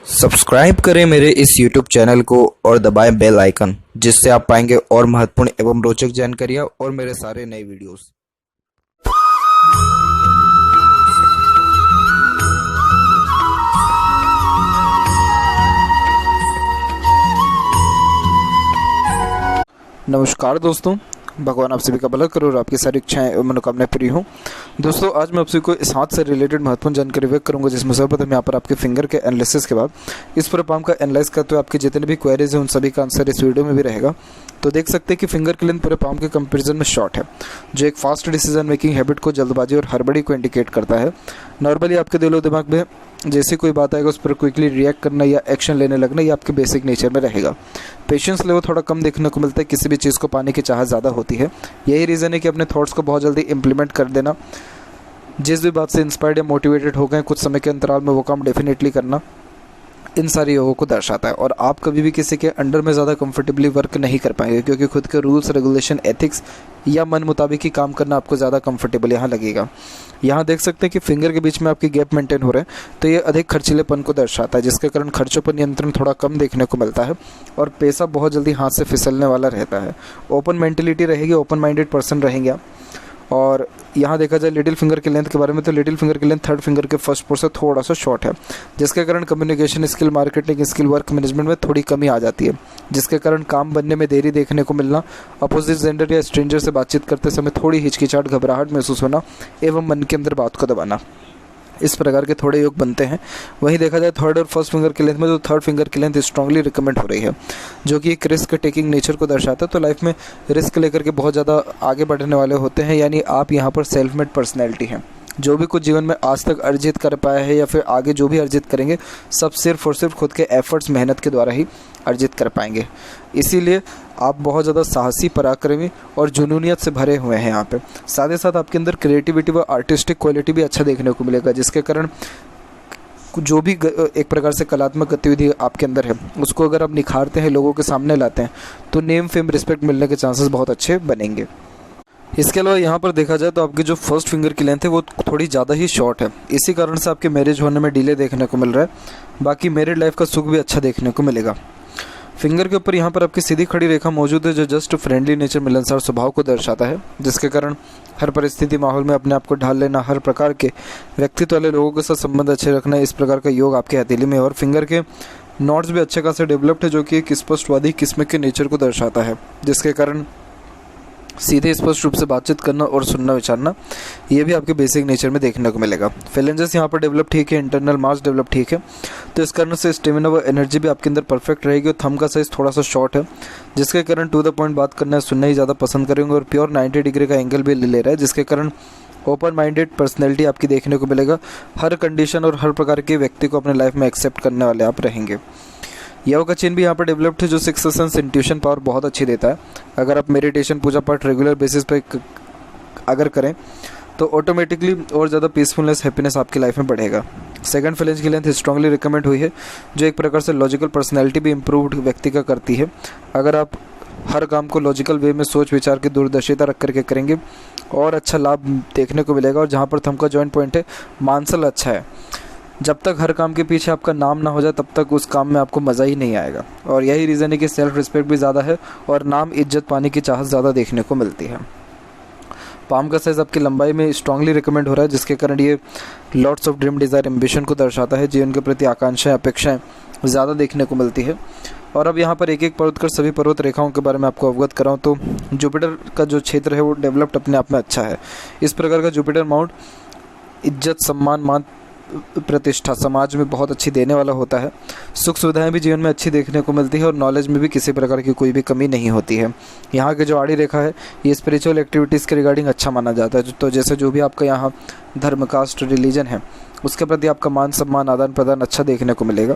Subscribe करें मेरे इस YouTube चैनल को और दबाएं बेल आइकन, जिससे आप पाएंगे और महत्वपूर्ण एवं रोचक जानकारियाँ और मेरे सारे नए वीडियोस। नमस्कार दोस्तों, भगवान आप सभी का भला करो और आपकी सारी इच्छाएं एवं मनोकामनाएं पूरी हों। दोस्तों, आज मैं आप सभी को इस हाथ से रिलेटेड महत्वपूर्ण जानकारी व्यक्त करूंगा, जिसमें सर्वप्रथम यहाँ पर आपके फिंगर के एनालिसिस के बाद इस पूरे पाम का एनालाइज करते हुए आपके जितने भी क्वेरीज हैं उन सभी का आंसर इस वीडियो में भी रहेगा। तो देख सकते हैं कि फिंगर की लेंथ पूरे पाम के कंपेरिजन में शॉर्ट है, जो एक फास्ट डिसीजन मेकिंग हैबिट को, जल्दबाजी और हड़बड़ी को इंडिकेट करता है। नॉर्मली आपके दिलो दिमाग में जैसे कोई बात आएगा उस पर क्विकली रिएक्ट करना या एक्शन लेने लगना, ये आपके बेसिक नेचर में रहेगा। पेशेंस लेवल थोड़ा कम देखने को मिलता है, किसी भी चीज़ को पाने की चाहत ज़्यादा होती है। यही रीज़न है कि अपने थॉट्स को बहुत जल्दी इंप्लीमेंट कर देना, जिस भी बात से इंस्पायर्ड या मोटिवेटेड हो गए कुछ समय के अंतराल में वो काम डेफिनेटली करना, इन सारी योगों को दर्शाता है। और आप कभी भी किसी के अंडर में ज़्यादा कंफर्टेबली वर्क नहीं कर पाएंगे, क्योंकि खुद के रूल्स रेगुलेशन एथिक्स या मन मुताबिक ही काम करना आपको ज़्यादा कंफर्टेबल यहाँ लगेगा। यहाँ देख सकते हैं कि फिंगर के बीच में आपके गैप मेंटेन हो रहे हैं, तो ये अधिक खर्चीलेपन को दर्शाता है, जिसके कारण खर्चों पर नियंत्रण थोड़ा कम देखने को मिलता है और पैसा बहुत जल्दी हाथ से फिसलने वाला रहता है। ओपन मेंटेलिटी रहेगी, ओपन माइंडेड पर्सन रहेंगे आप। और यहाँ देखा जाए लिटिल फिंगर की लेंथ के बारे में, तो लिटिल फिंगर की लेंथ थर्ड फिंगर के फर्स्ट पोर से थोड़ा सा शॉर्ट है, जिसके कारण communication skill, marketing skill, work management में थोड़ी कमी आ जाती है, जिसके कारण काम बनने में देरी देखने को मिलना, अपोजिट जेंडर या स्ट्रेंजर से बातचीत करते समय थोड़ी हिचकिचाहट, घबराहट महसूस होना एवं मन के अंदर बात को दबाना, इस प्रकार के थोड़े योग बनते हैं। वहीं देखा जाए थर्ड और फर्स्ट फिंगर की लेंथ में, तो थर्ड फिंगर की लेंथ स्ट्रांगली रिकमेंड हो रही है, जो कि एक रिस्क टेकिंग नेचर को दर्शाता है। तो लाइफ में रिस्क लेकर के बहुत ज़्यादा आगे बढ़ने वाले होते हैं, यानी आप यहाँ पर सेल्फ मेड पर्सनैलिटी हैं। जो भी कुछ जीवन में आज तक अर्जित कर पाया है या फिर आगे जो भी अर्जित करेंगे, सब सिर्फ और सिर्फ खुद के एफर्ट्स, मेहनत के द्वारा ही अर्जित कर पाएंगे। इसीलिए आप बहुत ज़्यादा साहसी, पराक्रमी और जुनूनियत से भरे हुए हैं यहाँ पे। साथ ही साथ आपके अंदर क्रिएटिविटी व आर्टिस्टिक क्वालिटी भी अच्छा देखने को मिलेगा, जिसके कारण जो भी एक प्रकार से कलात्मक गतिविधि आपके अंदर है उसको अगर आप निखारते हैं, लोगों के सामने लाते हैं, तो नेम, फेम, रिस्पेक्ट मिलने के चांसेस बहुत अच्छे बनेंगे। इसके अलावा यहाँ पर देखा जाए तो आपकी जो फर्स्ट फिंगर की लेंथ है वो थोड़ी ज़्यादा ही शॉर्ट है, इसी कारण से आपके मैरिज होने में डिले देखने को मिल रहा है। बाकी मैरिड लाइफ का सुख भी अच्छा देखने को मिलेगा। फिंगर के ऊपर यहाँ पर आपकी सीधी खड़ी रेखा मौजूद है, जो जस्ट फ्रेंडली नेचर, मिलनसार स्वभाव को दर्शाता है, जिसके कारण हर परिस्थिति, माहौल में अपने आप को ढाल लेना, हर प्रकार के व्यक्तित्व वाले लोगों के साथ संबंध अच्छे रखना, इस प्रकार का योग आपके हथेली में है। और फिंगर के नॉट्स भी अच्छे खासे डेवलप्ड है, जो कि एक स्पष्टवादी किस्म के नेचर को दर्शाता है, जिसके कारण सीधे स्पष्ट रूप से बातचीत करना और सुनना, विचारना, ये भी आपके बेसिक नेचर में देखने को मिलेगा। फेलेंजेस यहाँ पर डेवलप ठीक है, इंटरनल मास डेवलप ठीक है, तो इस कारण से स्टेमिना व एनर्जी भी आपके अंदर परफेक्ट रहेगी। और थंब का साइज थोड़ा सा शॉर्ट है, जिसके कारण टू द पॉइंट बात करना है, सुनना ही ज़्यादा पसंद करेंगे। और प्योर 90 डिग्री का एंगल भी ले रहा है, जिसके कारण ओपन माइंडेड पर्सनैलिटी आपकी देखने को मिलेगा। हर कंडीशन और हर प्रकार के व्यक्ति को अपने लाइफ में एक्सेप्ट करने वाले आप रहेंगे। योग का चेन भी यहाँ पर डेवलप्ड है, जो सिक्स सेंस, इंट्यूशन पावर बहुत अच्छी देता है। अगर आप मेडिटेशन, पूजा पाठ रेगुलर बेसिस पे अगर करें तो ऑटोमेटिकली और ज़्यादा पीसफुलनेस, हैप्पीनेस आपकी लाइफ में बढ़ेगा। सेकंड फ्लेंज की लेंथ स्ट्रांगली रिकमेंड हुई है, जो एक प्रकार से लॉजिकल पर्सनैलिटी भी इम्प्रूव्ड व्यक्ति का करती है। अगर आप हर काम को लॉजिकल वे में सोच विचार की दूरदर्शिता रख करके करेंगे और अच्छा लाभ देखने को मिलेगा। और जहाँ पर थंब का जॉइंट पॉइंट है, मानसल अच्छा है। जब तक हर काम के पीछे आपका नाम ना हो जाए तब तक उस काम में आपको मज़ा ही नहीं आएगा। और यही रीज़न है कि सेल्फ रिस्पेक्ट भी ज़्यादा है और नाम, इज्जत पाने की चाहत ज़्यादा देखने को मिलती है। पाम का साइज़ आपकी लंबाई में स्ट्रांगली रिकमेंड हो रहा है, जिसके कारण ये lots of dream, desire, ambition को दर्शाता है। जीवन के प्रति आकांक्षाएं, अपेक्षाएं ज़्यादा देखने को मिलती है। और अब यहाँ पर एक एक पर्वत कर सभी पर्वत रेखाओं के बारे में आपको अवगत कराऊँ तो जुपिटर का जो क्षेत्र है वो डेवलप्ड अपने आप में अच्छा है। इस प्रकार का जुपिटर माउंट इज्जत, सम्मान, मान, प्रतिष्ठा समाज में बहुत अच्छी देने वाला होता है। सुख सुविधाएं भी जीवन में अच्छी देखने को मिलती है और नॉलेज में भी किसी प्रकार की कोई भी कमी नहीं होती है। यहाँ की जो आड़ी रेखा है ये स्पिरिचुअल एक्टिविटीज़ के रिगार्डिंग अच्छा माना जाता है। तो जैसे जो भी आपका यहाँ धर्म, कास्ट, रिलीजन है उसके प्रति आपका मान, सम्मान, आदान प्रदान अच्छा देखने को मिलेगा।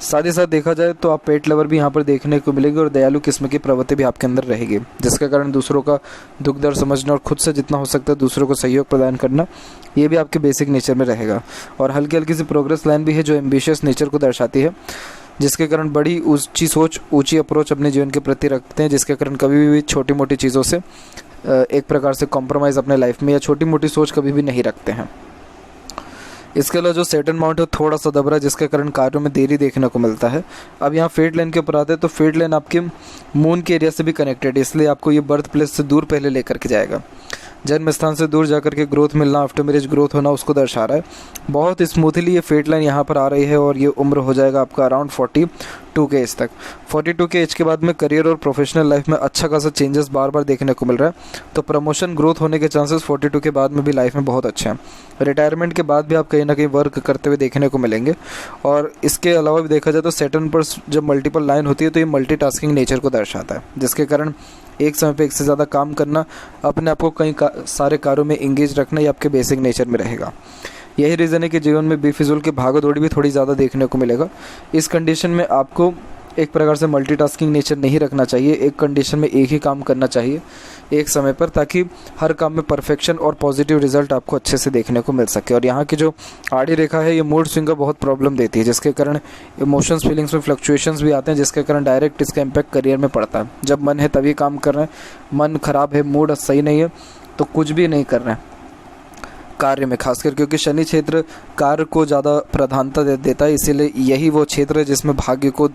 साथ ही साथ देखा जाए तो आप पेट लवर भी यहाँ पर देखने को मिलेगी और दयालु किस्म की प्रवृत्ति भी आपके अंदर रहेगी, जिसके कारण दूसरों का दुख दर्द समझना और खुद से जितना हो सकता है दूसरों को सहयोग प्रदान करना, ये भी आपके बेसिक नेचर में रहेगा। और हल्की हल्की सी प्रोग्रेस लाइन भी है, जो एम्बिशियस नेचर को दर्शाती है, जिसके कारण बड़ी ऊंची सोच, ऊंची अप्रोच अपने जीवन के प्रति रखते हैं, जिसके कारण कभी भी छोटी मोटी चीज़ों से एक प्रकार से कॉम्प्रोमाइज़ अपने लाइफ में या छोटी मोटी सोच कभी भी नहीं रखते हैं। इसके अलावा जो सैटर्न माउंट है थोड़ा सा दब रहा है, जिसके कारण कार्यों में देरी देखने को मिलता है। अब यहाँ फेट लाइन के ऊपर आते हैं तो फेट लाइन आपके मून के एरिया से भी कनेक्टेड है, इसलिए आपको ये बर्थ प्लेस से दूर पहले लेकर के जाएगा। जन्म स्थान से दूर जाकर के ग्रोथ मिलना, आफ्टर मैरिज ग्रोथ होना, उसको दर्शा रहा है। बहुत स्मूथली ये फेट लाइन यहाँ पर आ रही है और ये उम्र हो जाएगा आपका अराउंड 42 के एज तक। 42 के एज के बाद में करियर और प्रोफेशनल लाइफ में अच्छा खासा चेंजेस बार बार देखने को मिल रहा है, तो प्रमोशन ग्रोथ होने के चांसेस 42 के बाद में भी लाइफ में बहुत अच्छे हैं। रिटायरमेंट के बाद भी आप कहीं ना कहीं वर्क करते हुए देखने को मिलेंगे। और इसके अलावा भी देखा जाए तो सैटर्न पर जब मल्टीपल लाइन होती है तो ये मल्टीटास्किंग नेचर को दर्शाता है, जिसके कारण एक समय पे एक से ज़्यादा काम करना, अपने आप को कई सारे कार्यों में इंगेज रखना, ये आपके बेसिक नेचर में रहेगा। यही रीज़न है कि जीवन में बेफिजूल की भागो दौड़ी भी थोड़ी ज़्यादा देखने को मिलेगा। इस कंडीशन में आपको एक प्रकार से मल्टीटास्किंग नेचर नहीं रखना चाहिए, एक कंडीशन में एक ही काम करना चाहिए एक समय पर, ताकि हर काम में परफेक्शन और पॉजिटिव रिजल्ट आपको अच्छे से देखने को मिल सके। और यहाँ की जो आड़ी रेखा है ये मूड स्विंग का बहुत प्रॉब्लम देती है, जिसके कारण इमोशंस फीलिंग्स में फ्लक्चुएशंस भी आते हैं, जिसके कारण डायरेक्ट इसका इम्पैक्ट करियर में पड़ता है। जब मन है तभी काम कर रहे हैं, मन खराब है, मूड सही नहीं है तो कुछ भी नहीं कर रहे हैं कार्य में, खासकर क्योंकि शनि क्षेत्र कार्य को ज़्यादा प्रधानता देता है, इसीलिए यही वो क्षेत्र है जिसमें भाग्य को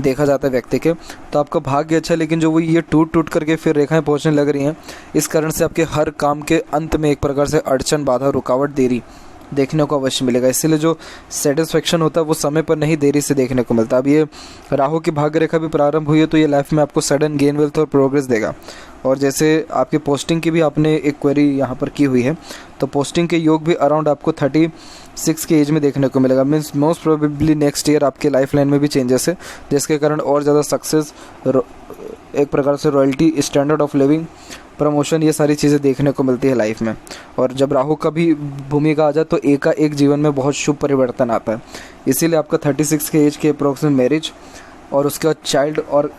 देखा जाता है व्यक्ति के। तो आपका भाग्य अच्छा है, लेकिन जो वो ये टूट करके फिर रेखाएं पहुंचने लग रही हैं, इस कारण से आपके हर काम के अंत में एक प्रकार से अड़चन, बाधा, रुकावट, देरी देखने को अवश्य मिलेगा। इसीलिए जो सेटिस्फेक्शन होता है वो समय पर नहीं, देरी से देखने को मिलता है। अब ये राहु की भाग्य रेखा भी प्रारंभ हुई है तो ये लाइफ में आपको सडन गेन वेल्थ और प्रोग्रेस देगा। और जैसे आपकी पोस्टिंग की भी आपने एक क्वेरी यहाँ पर की हुई है, तो पोस्टिंग के योग भी अराउंड आपको 36 के एज में देखने को मिलेगा। Means most probably next year आपके लाइफ लाइन में भी चेंजेस है, जिसके कारण और ज़्यादा सक्सेस, एक प्रकार से royalty, standard of living, promotion, ये सारी चीज़ें देखने को मिलती है लाइफ में। और जब राहु का भी भूमिका आ जाए तो एक जीवन में बहुत शुभ परिवर्तन आता है। इसीलिए आपका 36 के एज के अप्रोक्स में मैरिज और उसके बाद चाइल्ड और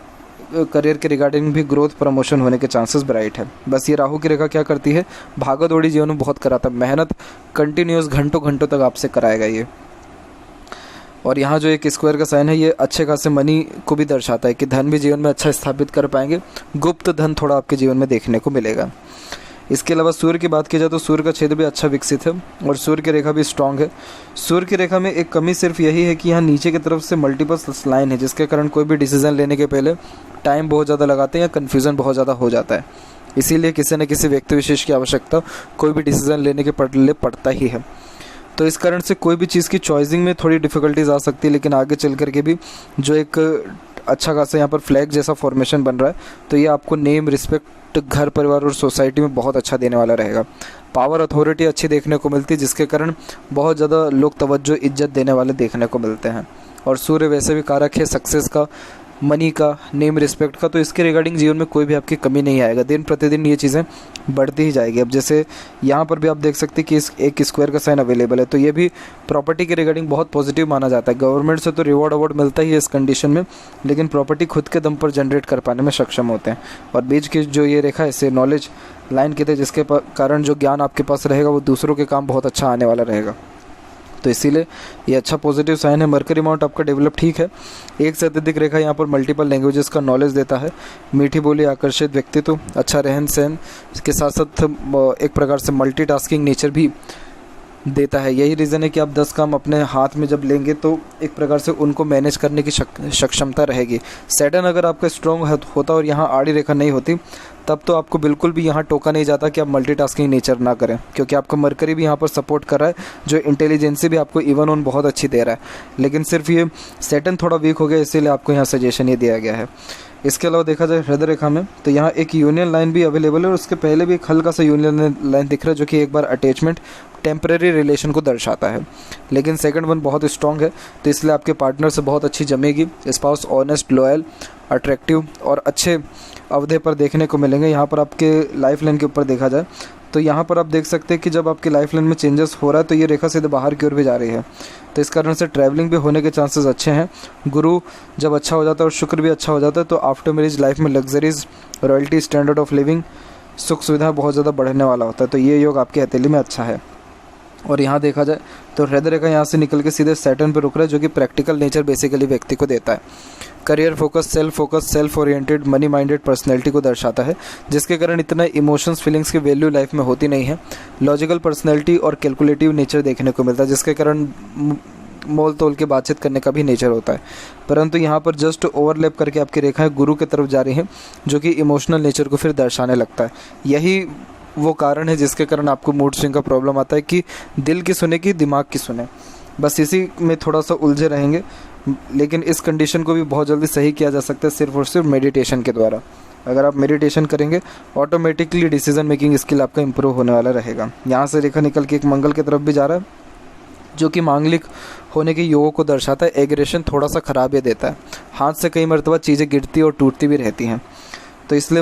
करियर के रिगार्डिंग भी ग्रोथ, प्रमोशन होने के चांसेस ब्राइट है। बस ये राहु की रेखा क्या करती है, भागा दौड़ी जीवन में बहुत कराता है, मेहनत कंटिन्यूस घंटों तक आपसे कराएगा ये। और यहाँ जो एक स्क्वायर का साइन है ये अच्छे खासे मनी को भी दर्शाता है कि धन भी जीवन में अच्छा स्थापित कर पाएंगे, गुप्त धन थोड़ा आपके जीवन में देखने को मिलेगा। इसके अलावा सूर्य की बात की जाए तो सूर्य का क्षेत्र भी अच्छा विकसित है और सूर्य की रेखा भी स्ट्रांग है। सूर्य की रेखा में एक कमी सिर्फ यही है कि यहाँ नीचे की तरफ से मल्टीपल लाइन है, जिसके कारण कोई भी डिसीजन लेने के पहले टाइम बहुत ज़्यादा लगाते हैं या कन्फ्यूज़न बहुत ज़्यादा हो जाता है। इसीलिए किसी न किसी व्यक्ति विशेष की आवश्यकता कोई भी डिसीजन लेने के पहले पड़ता ही है। तो इस कारण से कोई भी चीज़ की चॉइसिंग में थोड़ी डिफ़िकल्टीज आ सकती है, लेकिन आगे चल करके भी जो एक अच्छा खासा यहाँ पर फ्लैग जैसा फॉर्मेशन बन रहा है, तो ये आपको नेम, रिस्पेक्ट घर परिवार और सोसाइटी में बहुत अच्छा देने वाला रहेगा। पावर, अथॉरिटी अच्छी देखने को मिलती है, जिसके कारण बहुत ज़्यादा लोग तवज्जो, इज्जत देने वाले देखने को मिलते हैं। और सूर्य वैसे भी कारक है सक्सेस का, मनी का, नेम, रिस्पेक्ट का, तो इसके रिगार्डिंग जीवन में कोई भी आपकी कमी नहीं आएगा। दिन प्रतिदिन ये चीज़ें बढ़ती ही जाएगी। अब जैसे यहाँ पर भी आप देख सकते हैं कि इस एक स्क्वायर का साइन अवेलेबल है, तो ये भी प्रॉपर्टी के रिगार्डिंग बहुत पॉजिटिव माना जाता है। गवर्नमेंट से तो रिवॉर्ड अवार्ड मिलता ही है इस कंडीशन में, लेकिन प्रॉपर्टी खुद के दम पर जनरेट कर पाने में सक्षम होते हैं। और बीच की जो ये रेखा है इसे नॉलेज लाइन कहते हैं, जिसके कारण जो ज्ञान आपके पास रहेगा वो दूसरों के काम बहुत अच्छा आने वाला रहेगा। तो इसीलिए ये अच्छा पॉजिटिव साइन है। मरकरी माउंट आपका डेवलप ठीक है। एक से अत्यधिक रेखा यहाँ पर मल्टीपल लैंग्वेजेस का नॉलेज देता है। मीठी बोली, आकर्षित व्यक्तित्व, अच्छा रहन सहन, इसके साथ साथ एक प्रकार से मल्टीटास्किंग नेचर भी देता है। यही रीज़न है कि आप 10 काम अपने हाथ में जब लेंगे तो एक प्रकार से उनको मैनेज करने की सक्षमता रहेगी। सैटर्न अगर आपका स्ट्रॉन्ग होता और यहाँ आड़ी रेखा नहीं होती, तब तो आपको बिल्कुल भी यहाँ टोका नहीं जाता कि आप मल्टीटास्किंग नेचर ना करें, क्योंकि आपका मरकरी भी यहाँ पर सपोर्ट कर रहा है, जो इंटेलिजेंसी भी आपको इवन ऑन बहुत अच्छी दे रहा है। लेकिन सिर्फ ये सैटर्न थोड़ा वीक हो गया, इसीलिए आपको यहाँ सजेशन ये दिया गया है। इसके अलावा देखा जाए हृदय रेखा में तो यहाँ एक यूनियन लाइन भी अवेलेबल है और उसके पहले भी एक हल्का सा यूनियन लाइन दिख रहा है, जो कि एक बार अटैचमेंट, टेम्परेरी रिलेशन को दर्शाता है। लेकिन सेकंड वन बहुत स्ट्रॉन्ग है, तो इसलिए आपके पार्टनर से बहुत अच्छी जमेगी। स्पाउस ऑनेस्ट, लॉयल, अट्रैक्टिव और अच्छे अवधि पर देखने को मिलेंगे। यहाँ पर आपके लाइफ लाइन के ऊपर देखा जाए तो यहाँ पर आप देख सकते हैं कि जब आपकी लाइफ लाइन में चेंजेस हो रहा है तो ये रेखा सीधे बाहर की ओर भी जा रही है, तो इस कारण से ट्रैवलिंग भी होने के चांसेस अच्छे हैं। गुरु जब अच्छा हो जाता है और शुक्र भी अच्छा हो जाता है तो आफ्टर मैरिज लाइफ में luxuries, royalty, standard of living, सुख सुविधा बहुत ज़्यादा बढ़ने वाला होता है। तो ये योग आपके हथेली में अच्छा है। और यहाँ देखा जाए तो हृदय रेखा यहाँ से निकल के सीधे सैटर्न पर रुक रहा है, जो कि प्रैक्टिकल नेचर बेसिकली व्यक्ति को देता है। Career focus, self oriented, money minded personality को दर्शाता है, जिसके कारण इतना इमोशंस फीलिंग्स की वैल्यू लाइफ में होती नहीं है। लॉजिकल पर्सनैलिटी और कैलकुलेटिव नेचर देखने को मिलता है, जिसके कारण मोल तोल के बातचीत करने का भी नेचर होता है। परंतु यहाँ पर जस्ट ओवरलैप करके आपकी रेखाएं गुरु की तरफ जा रही हैं, जो कि इमोशनल नेचर को फिर दर्शाने लगता है। यही वो कारण है जिसके कारण आपको मूड स्विंग का प्रॉब्लम आता है कि दिल की सुने कि दिमाग की सुने, बस इसी में थोड़ा सा उलझे रहेंगे। लेकिन इस कंडीशन को भी बहुत जल्दी सही किया जा सकता है सिर्फ और सिर्फ मेडिटेशन के द्वारा। अगर आप मेडिटेशन करेंगे ऑटोमेटिकली डिसीजन मेकिंग स्किल आपका इंप्रूव होने वाला रहेगा। यहाँ से रेखा निकल के एक मंगल की तरफ भी जा रहा है, जो कि मांगलिक होने के योगों को दर्शाता है। एग्रेशन थोड़ा सा खराब ये देता है, हाथ से कई मरतबा चीज़ें गिरती और टूटती भी रहती हैं। तो इसलिए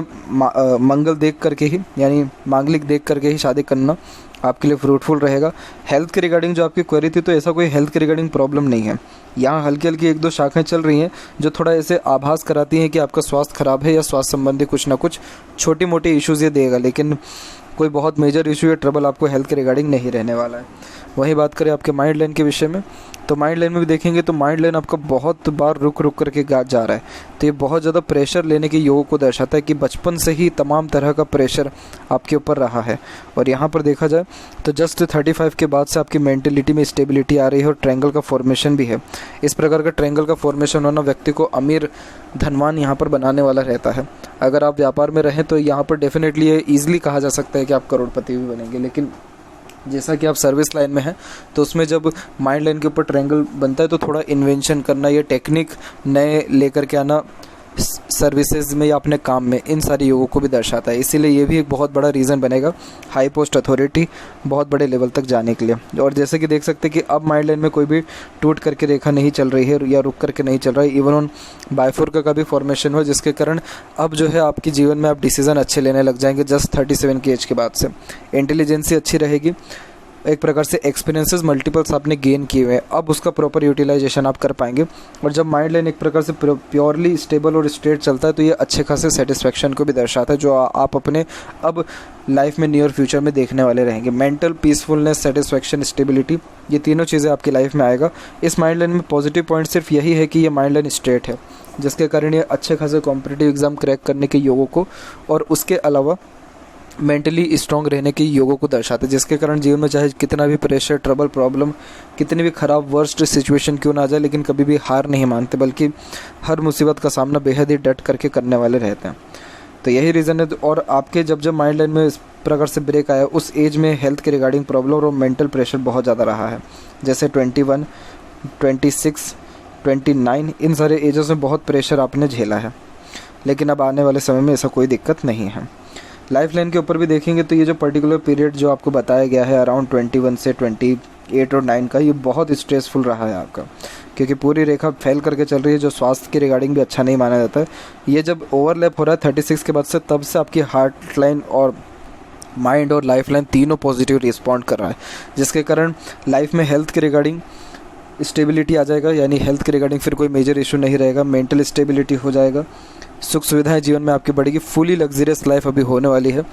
मंगल देख करके ही, यानी मांगलिक देख करके ही शादी करना आपके लिए फ्रूटफुल रहेगा। हेल्थ के रिगार्डिंग जो आपकी क्वेरी थी, तो ऐसा कोई हेल्थ के रिगार्डिंग प्रॉब्लम नहीं है। यहाँ हल्की हल्की एक दो शाखाएं चल रही हैं जो थोड़ा ऐसे आभास कराती हैं कि आपका स्वास्थ्य खराब है या स्वास्थ्य संबंधी कुछ ना कुछ छोटी मोटी इश्यूज़ ये देगा, लेकिन कोई बहुत मेजर इशू या ट्रबल आपको हेल्थ के रिगार्डिंग नहीं रहने वाला है। वहीं बात करें आपके माइंड लाइन के विषय में, तो माइंड लाइन में भी देखेंगे तो माइंड लाइन आपका बहुत बार रुक करके जा रहा है। तो ये बहुत ज़्यादा प्रेशर लेने के योग को दर्शाता है कि बचपन से ही तमाम तरह का प्रेशर आपके ऊपर रहा है। और यहाँ पर देखा जाए तो जस्ट 35 के बाद से आपकी मेंटलिटी में स्टेबिलिटी आ रही है और ट्रायंगल का फॉर्मेशन भी है। इस प्रकार का ट्रायंगल का फॉर्मेशन होना व्यक्ति को अमीर धनवान यहाँ पर बनाने वाला रहता है। अगर आप व्यापार में रहें तो यहाँ पर डेफिनेटली ये ईजिली कहा जा सकता है कि आप करोड़पति भी बनेंगे। लेकिन जैसा कि आप सर्विस लाइन में हैं तो उसमें जब माइंड लाइन के ऊपर ट्रायंगल बनता है तो थोड़ा इन्वेंशन करना, ये टेक्निक नए लेकर के आना सर्विसेज में या अपने काम में, इन सारी योगों को भी दर्शाता है। इसीलिए ये भी एक बहुत बड़ा रीज़न बनेगा हाई पोस्ट अथॉरिटी बहुत बड़े लेवल तक जाने के लिए। और जैसे कि देख सकते हैं कि अब माइंड लाइन में कोई भी टूट करके रेखा नहीं चल रही है या रुक करके नहीं चल रहा है। इवन ऑन बायफोर्क का भी फॉर्मेशन हुआ, जिसके कारण अब जो है आपके जीवन में आप डिसीजन अच्छे लेने लग जाएंगे जस्ट 37 की एज के बाद से। इंटेलिजेंसी अच्छी रहेगी, एक प्रकार से एक्सपीरियंसेस मल्टीपल्स आपने गेन किए हुए हैं, अब उसका प्रॉपर यूटिलाइजेशन आप कर पाएंगे। और जब माइंड लाइन एक प्रकार से प्योरली स्टेबल और स्ट्रेट चलता है तो ये अच्छे खासे सेटिस्फैक्शन को भी दर्शाता है, जो आप अपने अब लाइफ में नियर फ्यूचर में देखने वाले रहेंगे। मेंटल पीसफुलनेस, सेटिस्फैक्शन, स्टेबिलिटी, ये तीनों चीज़ें आपकी लाइफ में आएगा। इस माइंड लाइन में पॉजिटिव पॉइंट सिर्फ यही है कि ये माइंड लाइन स्ट्रेट है, जिसके कारण ये अच्छे खासे कॉम्पिटिटिव एग्जाम क्रैक करने के योगों को और उसके अलावा मेंटली स्ट्रॉन्ग रहने के योगों को दर्शाते हैं, जिसके कारण जीवन में चाहे कितना भी प्रेशर, ट्रबल, प्रॉब्लम, कितनी भी ख़राब वर्स्ट सिचुएशन क्यों ना आ जाए, लेकिन कभी भी हार नहीं मानते, बल्कि हर मुसीबत का सामना बेहद ही डट करके करने वाले रहते हैं। तो यही रीज़न है। और आपके जब माइंड लाइन में इस प्रकार से ब्रेक आया, उस एज में हेल्थ के रिगार्डिंग प्रॉब्लम और मेंटल प्रेशर बहुत ज़्यादा रहा है। जैसे 21, 26, 29, इन सारे एजों में बहुत प्रेशर आपने झेला है, लेकिन अब आने वाले समय में ऐसा कोई दिक्कत नहीं है। लाइफ लाइन के ऊपर भी देखेंगे तो ये जो पर्टिकुलर पीरियड जो आपको बताया गया है अराउंड 21 से 28 और 9 का, ये बहुत स्ट्रेसफुल रहा है आपका, क्योंकि पूरी रेखा फैल करके चल रही है, जो स्वास्थ्य के रिगार्डिंग भी अच्छा नहीं माना जाता है। ये जब ओवरलैप हो रहा है 36 के बाद से, तब से आपकी हार्ट लाइन और माइंड और लाइफ लाइन तीनों पॉजिटिव रिस्पॉन्ड कर रहा है, जिसके कारण लाइफ में हेल्थ के रिगार्डिंग स्टेबिलिटी आ जाएगा, यानी हेल्थ के रिगार्डिंग फिर कोई मेजर इशू नहीं रहेगा। मेंटल स्टेबिलिटी हो जाएगा, सुख सुविधाएं जीवन में आपकी बढ़ेगी, फुली लग्जरियस लाइफ अभी होने वाली है,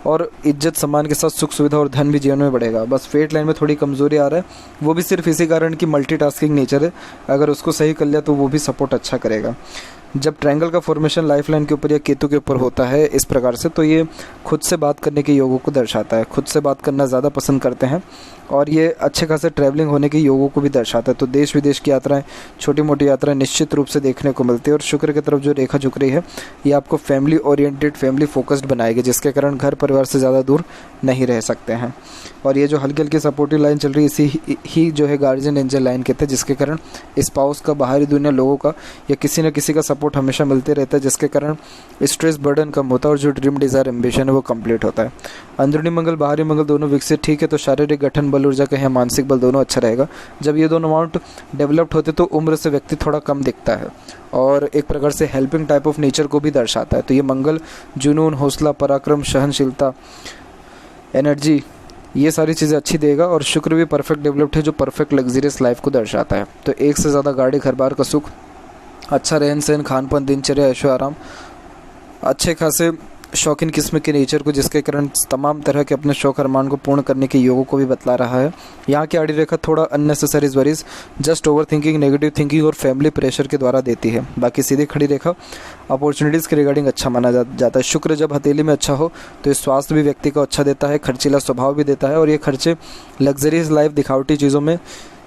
और इज्जत सम्मान के साथ सुख सुविधा और धन भी जीवन में बढ़ेगा। बस फेट लाइन में थोड़ी कमज़ोरी आ रहा है, वो भी सिर्फ इसी कारण कि मल्टीटास्किंग नेचर है, अगर उसको सही कर लिया तो वो भी सपोर्ट अच्छा करेगा। जब ट्रायंगल का फॉर्मेशन लाइफ लाइन के ऊपर या केतु के ऊपर होता है इस प्रकार से, तो ये खुद से बात करने के योगों को दर्शाता है, खुद से बात करना ज़्यादा पसंद करते हैं, और ये अच्छे खासे ट्रैवलिंग होने के योगों को भी दर्शाता है। तो देश विदेश की यात्राएं, छोटी मोटी यात्राएं निश्चित रूप से देखने को मिलती है। और शुक्र की तरफ जो रेखा झुक रही है, ये आपको फैमिली ओरिएंटेड, फैमिली फोकस्ड बनाएगी, जिसके कारण घर परिवार से ज़्यादा दूर नहीं रह सकते हैं। और ये जो हल्की हल्की सपोर्टिव लाइन चल रही है, इसी ही जो है गार्जियन एंजल लाइन कहते हैं, जिसके कारण स्पाउस का, बाहरी दुनिया, लोगों का या किसी न किसी का सपोर्ट हमेशा मिलते रहता है, जिसके कारण स्ट्रेस बर्डन कम होता है और जो ड्रीम डिज़ायर एम्बिशन है वो कंप्लीट होता है। अंदरूनी मंगल, बाहरी मंगल दोनों विकसित ठीक है, तो शारीरिक गठन बल, ऊर्जा कहें मानसिक बल, दोनों अच्छा रहेगा। जब ये दोनों अमाउंट डेवलप्ड होते तो उम्र से व्यक्ति थोड़ा कम दिखता है और एक प्रकार से हेल्पिंग टाइप ऑफ नेचर को भी दर्शाता है। तो ये मंगल जुनून, हौसला, पराक्रम, सहनशीलता, एनर्जी, ये सारी चीज़ें अच्छी देगा। और शुक्र भी परफेक्ट डेवलप्ड है, जो परफेक्ट लग्जरियस लाइफ को दर्शाता है। तो एक से ज़्यादा गाड़ी, घर बार का सुख, अच्छा रहन सहन, खान पान, दिनचर्या, ऐशो आराम, अच्छे खासे शौकीन किस्म के नेचर को, जिसके कारण तमाम तरह के अपने शौक अरमान को पूर्ण करने के योगों को भी बतला रहा है। यहाँ की आड़ी रेखा थोड़ा unnecessary worries, just over thinking, negative thinking और फैमिली प्रेशर के द्वारा देती है। बाकी सीधी खड़ी रेखा अपॉर्चुनिटीज़ के रिगार्डिंग अच्छा माना जाता है। शुक्र जब हथेली में अच्छा हो तो ये स्वास्थ्य भी व्यक्ति को अच्छा देता है, खर्चीला स्वभाव भी देता है, और ये खर्चे लग्जरियस लाइफ, दिखावटी चीज़ों में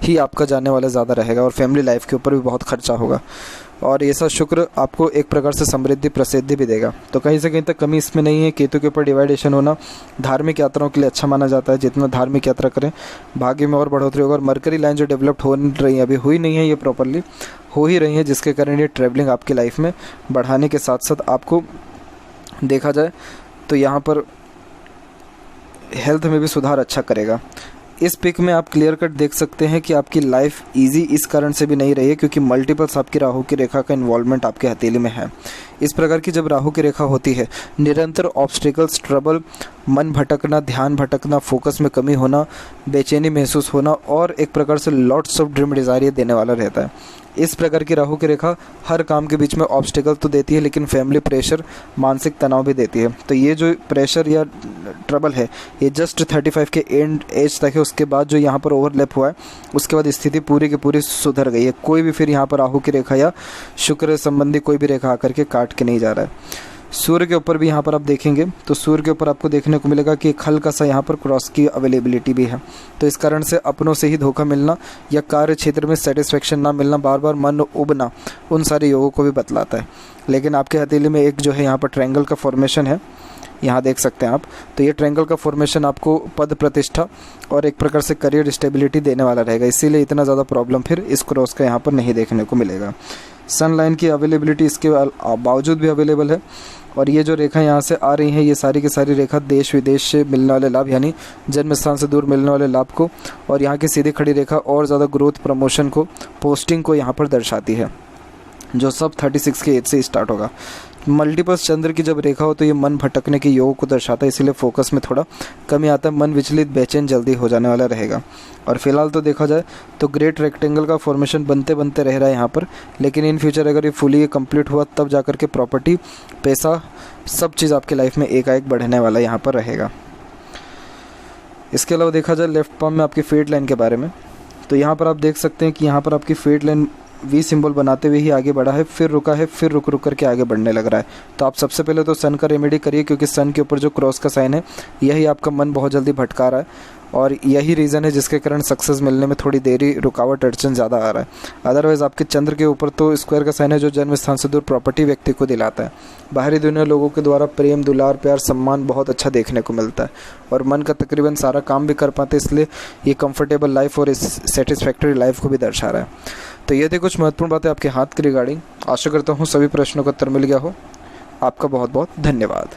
ही आपका जाने वाला ज़्यादा रहेगा और फैमिली लाइफ के ऊपर भी बहुत खर्चा होगा। और ऐसा शुक्र आपको एक प्रकार से समृद्धि प्रसिद्धि भी देगा। तो कहीं से कहीं तक कमी इसमें नहीं है। केतु के ऊपर डिवाइडेशन होना धार्मिक यात्राओं के लिए अच्छा माना जाता है। जितना धार्मिक यात्रा करें भाग्य में और बढ़ोतरी होगा। और मरकरी लाइन जो डेवलप्ड हो रही है, अभी हुई नहीं है, ये प्रॉपरली हो ही रही है, जिसके कारण ये ट्रैवलिंग आपकी लाइफ में बढ़ाने के साथ साथ आपको देखा जाए तो यहाँ पर हेल्थ में भी सुधार अच्छा करेगा। इस पिक में आप क्लियर कट देख सकते हैं कि आपकी लाइफ इजी इस कारण से भी नहीं रही है क्योंकि मल्टीपल्स आपकी राहु की रेखा का इन्वॉल्वमेंट आपके हथेली में है। इस प्रकार की जब राहु की रेखा होती है, निरंतर ऑब्स्टिकल्स, ट्रबल, मन भटकना, ध्यान भटकना, फोकस में कमी होना, बेचैनी महसूस होना और एक प्रकार से लॉट्स ऑफ ड्रीम डिज़ायर ये देने वाला रहता है। इस प्रकार की राहु की रेखा हर काम के बीच में ऑब्स्टिकल तो देती है, लेकिन फैमिली प्रेशर, मानसिक तनाव भी देती है। तो ये जो प्रेशर या ट्रबल है ये जस्ट 35 के एंड एज तक है। उसके बाद जो यहाँ पर ओवरलैप हुआ है उसके बाद स्थिति पूरी की पूरी सुधर गई है। कोई भी फिर यहाँ पर राहु की रेखा या शुक्र संबंधी कोई भी रेखा आकर के काट के नहीं जा रहा है। सूर्य के ऊपर भी यहाँ पर आप देखेंगे तो सूर्य के ऊपर आपको देखने को मिलेगा कि एक हल्का सा यहाँ पर क्रॉस की अवेलेबिलिटी भी है। तो इस कारण से अपनों से ही धोखा मिलना या कार्य क्षेत्र में सेटिस्फेक्शन ना मिलना, बार बार मन उबना, उन सारे योगों को भी बतलाता है। लेकिन आपके हथेली में एक जो है यहाँ पर ट्रायंगल का फॉर्मेशन है, यहाँ देख सकते हैं आप। तो ये ट्रायंगल का फॉर्मेशन आपको पद प्रतिष्ठा और एक प्रकार से करियर स्टेबिलिटी देने वाला रहेगा, इसीलिए इतना ज़्यादा प्रॉब्लम फिर इस क्रॉस का यहाँ पर नहीं देखने को मिलेगा। सन लाइन की अवेलेबिलिटी इसके बावजूद भी अवेलेबल है। और ये जो रेखा यहाँ से आ रही हैं ये सारी की सारी रेखा देश विदेश से मिलने वाले लाभ, यानी जन्म स्थान से दूर मिलने वाले लाभ को, और यहाँ की सीधी खड़ी रेखा और ज़्यादा ग्रोथ, प्रमोशन को, पोस्टिंग को यहाँ पर दर्शाती है, जो सब 36 के एज से स्टार्ट होगा। मल्टीपल्स चंद्र की जब रेखा हो तो ये मन भटकने के योग को दर्शाता है, इसीलिए फोकस में थोड़ा कमी आता है, मन विचलित, बेचैन जल्दी हो जाने वाला रहेगा। और फिलहाल तो देखा जाए तो ग्रेट रेक्टेंगल का फॉर्मेशन बनते बनते रह रहा है यहाँ पर, लेकिन इन फ्यूचर अगर ये फुली कंप्लीट हुआ तब जाकर के प्रॉपर्टी, पैसा, सब चीज़ आपकी लाइफ में एकाएक बढ़ने वाला यहाँ पर रहेगा। इसके अलावा देखा जाए लेफ्ट पाम में आपकी फेट लाइन के बारे में, तो यहाँ पर आप देख सकते हैं कि यहाँ पर आपकी फेट लाइन वी सिंबल बनाते हुए ही आगे बढ़ा है, फिर रुका है, फिर रुक रुक करके आगे बढ़ने लग रहा है। तो आप सबसे पहले तो सन का रेमेडी करिए, क्योंकि सन के ऊपर जो क्रॉस का साइन है यही आपका मन बहुत जल्दी भटका रहा है और यही रीज़न है जिसके कारण सक्सेस मिलने में थोड़ी देरी, रुकावट, अड़चन ज़्यादा आ रहा है। अदरवाइज़ आपके चंद्र के ऊपर तो स्क्वायर का साइन है जो जन्म स्थान से दूर प्रॉपर्टी व्यक्ति को दिलाता है। बाहरी दुनिया लोगों के द्वारा प्रेम, दुलार, प्यार, सम्मान बहुत अच्छा देखने को मिलता है और मन का तकरीबन सारा काम भी कर पाते, इसलिए ये कंफर्टेबल लाइफ और इस सेटिस्फैक्टरी लाइफ को भी दर्शा रहा है। तो ये थी कुछ महत्वपूर्ण बातें आपके हाथ के रिगार्डिंग। आशा करता हूँ सभी प्रश्नों का उत्तर मिल गया हो। आपका बहुत बहुत धन्यवाद।